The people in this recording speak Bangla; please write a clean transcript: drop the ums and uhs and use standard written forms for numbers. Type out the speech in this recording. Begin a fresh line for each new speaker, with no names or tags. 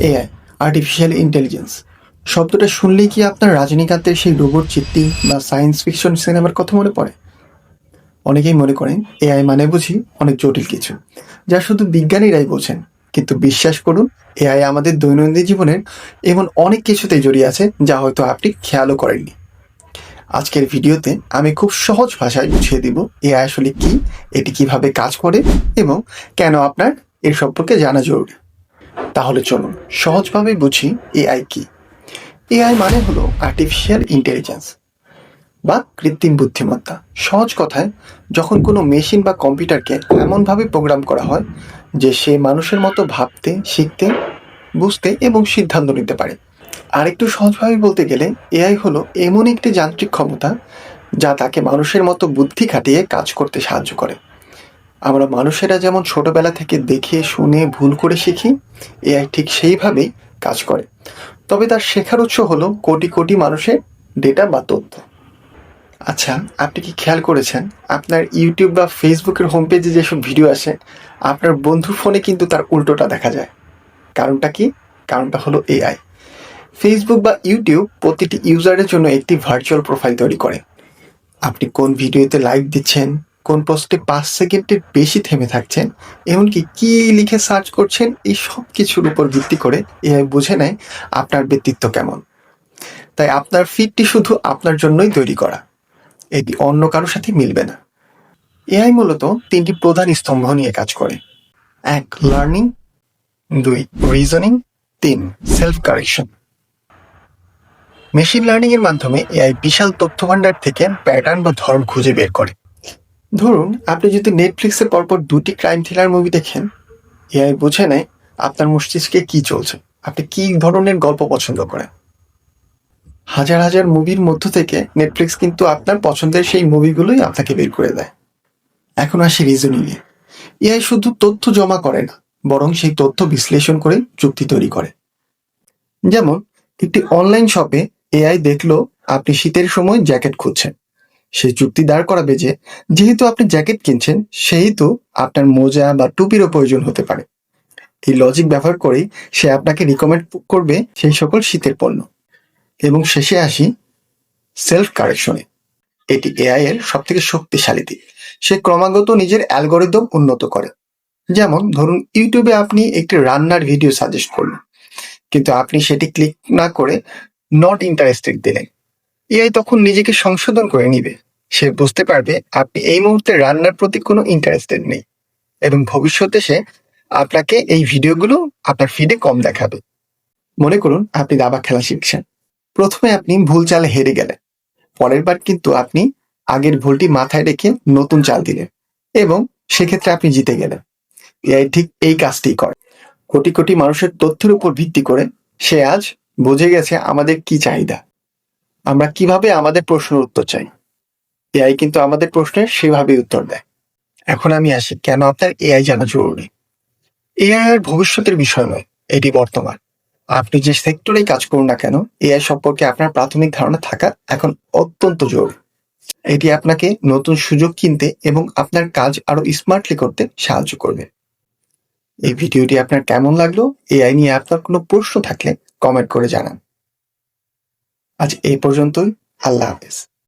এআই, আর্টিফিশিয়াল ইন্টেলিজেন্স শব্দটা শুনলেই কি আপনার রজনীকান্তের সেই রোবট চিত্তি বা সায়েন্স ফিকশন সিনেমার কথা মনে পড়ে? অনেকেই মনে করেন এআই মানে বুঝি অনেক জটিল কিছু, যা শুধু বিজ্ঞানীরাই বোঝেন। কিন্তু বিশ্বাস করুন, এআই আমাদের দৈনন্দিন জীবনের এমন অনেক কিছুতেই জড়িয়ে আছে যা হয়তো আপনি খেয়ালও করেননি। আজকের ভিডিওতে আমি খুব সহজ ভাষায় বুঝিয়ে দিব এআই আসলে কি, এটি কিভাবে কাজ করে এবং কেন আপনার এর সম্পর্কে জানা জরুরি। তাহলে চলুন সহজভাবে বুঝি এআই কি। এআই মানে হলো আর্টিফিশিয়াল ইন্টেলিজেন্স বা কৃত্রিম বুদ্ধিমত্তা। সহজ কথায়, যখন কোনো মেশিন বা কম্পিউটারকে এমনভাবে প্রোগ্রাম করা হয় যে সে মানুষের মতো ভাবতে, শিখতে, বুঝতে এবং সিদ্ধান্ত নিতে পারে। আরেকটু সহজভাবে বলতে গেলে এআই হলো এমন একটি যান্ত্রিক ক্ষমতা যা তাকে মানুষের মতো বুদ্ধি খাটিয়ে কাজ করতে সাহায্য করে। আমরা মানুষেরা যেমন ছোটবেলা থেকে দেখে শুনে ভুল করে শিখি, এআই ঠিক সেইভাবেই কাজ করে। তবে তার শেখার উৎস হলো কোটি কোটি মানুষের ডেটা বা তথ্য। আচ্ছা, আপনি কি খেয়াল করেছেন আপনার ইউটিউব বা ফেসবুকের হোম পেজে যেসব ভিডিও আসে, আপনার বন্ধুর ফোনে কিন্তু তার উল্টোটা দেখা যায়? কারণটা কি? কারণটা হলো এআই। ফেসবুক বা ইউটিউব প্রতিটি ইউজারের জন্য একটি ভার্চুয়াল প্রোফাইল তৈরি করে। আপনি কোন ভিডিওতে লাইক দিচ্ছেন, কোন পোস্টে 5 সেকেন্ডের বেশি থেমে থাকছেন, এমনকি কি লিখে সার্চ করছেন, এই সব কিছুর উপর ভিত্তি করে এআই বুঝে নেয় আপনার ব্যক্তিত্ব কেমন। তাই আপনার ফিডটি শুধু আপনার জন্যই তৈরি করা, এটি অন্য কারোর সাথে মিলবে না। এআই মূলত 3টি প্রধান স্তম্ভ নিয়ে কাজ করে: 1. Learning, 2. Reasoning, 3. Self correction. Machine learning এর মাধ্যমে এআই বিশাল তথ্যভাণ্ডার থেকে প্যাটার্ন বা ধরন খুঁজে বের করে। ধরুন, আপনি যদি নেটফ্লিক্সে পরপর 2টি ক্রাইম থ্রিলার মুভি দেখেন, এআই বুঝে নেয় আপনার মস্তিষ্কে কি চলছে, আপনি কি ধরনের গল্প পছন্দ করেন। হাজার হাজার মুভির মধ্য থেকে নেটফ্লিক্স কিন্তু আপনার পছন্দের সেই মুভিগুলোই আপনাকে বের করে দেয়। এখন আসি রিজনিংয়ে। এআই শুধু তথ্য জমা করে না, বরং সেই তথ্য বিশ্লেষণ করে যুক্তি তৈরি করে। যেমন, একটি অনলাইন শপে এআই দেখলো আপনি শীতের সময় জ্যাকেট খুঁজছেন। সে যুক্তি দাঁড় করাবে যে যেহেতু আপনি জ্যাকেট কিনছেন, সেহেতু আপনার মোজা বা টুপিরও প্রয়োজন হতে পারে। এই লজিক ব্যবহার করেই সে আপনাকে রিকমেন্ড করবে সেই সকল শীতের পণ্য। এবং শেষে আসি সেলফ কারেকশনে। এটি এআই এর সব থেকে শক্তিশালী দিক। সে ক্রমাগত নিজের অ্যালগোরিদম উন্নত করে। যেমন ধরুন, ইউটিউবে আপনি একটি রান্নার ভিডিও সাজেস্ট করলেন, কিন্তু আপনি সেটি ক্লিক না করে নট ইন্টারেস্টেড দিলেন। এআই তখন নিজেকে সংশোধন করে নিবে। সে বুঝতে পারবে আপনি এই মুহূর্তে রান্নার প্রতি কোনো ইন্টারেস্টেড নেই এবং ভবিষ্যতে সে আপনাকে এই ভিডিওগুলো আপনার ফিডে কম দেখাবে। মনে করুন, আপনি দাবা খেলা শিখছেন। প্রথমে আপনি ভুল চালে হেরে গেলেন। পরের বার কিন্তু আপনি আগের ভুলটি মাথায় রেখে নতুন চাল দিলেন এবং সেক্ষেত্রে আপনি জিতে গেলেন। এআই ঠিক এই কাজটি করে। কোটি কোটি মানুষের তথ্যের উপর ভিত্তি করে সে আজ বুঝে গেছে আমাদের কি চাহিদা, আমরা কিভাবে আমাদের প্রশ্নের উত্তর চাই। এআই কিন্তু আমাদের প্রশ্নের সেভাবেই উত্তর দেয়। এখন আমি আসি কেন আপনার এআই জানা জরুরি। এআই আর ভবিষ্যতের বিষয় নয়, এটি বর্তমান। আপনি যে সেক্টরেই কাজ করুন না কেন, এআই সম্পর্কে আপনার প্রাথমিক ধারণা থাকা এখন অত্যন্ত জরুরি। এটি আপনাকে নতুন সুযোগ কিনতে এবং আপনার কাজ আরো স্মার্টলি করতে সাহায্য করবে। এই ভিডিওটি আপনার কেমন লাগলো? এআই নিয়ে আপনার কোনো প্রশ্ন থাকলে কমেন্ট করে জানান। আজ এই পর্যন্তই। আল্লাহ হাফেজ।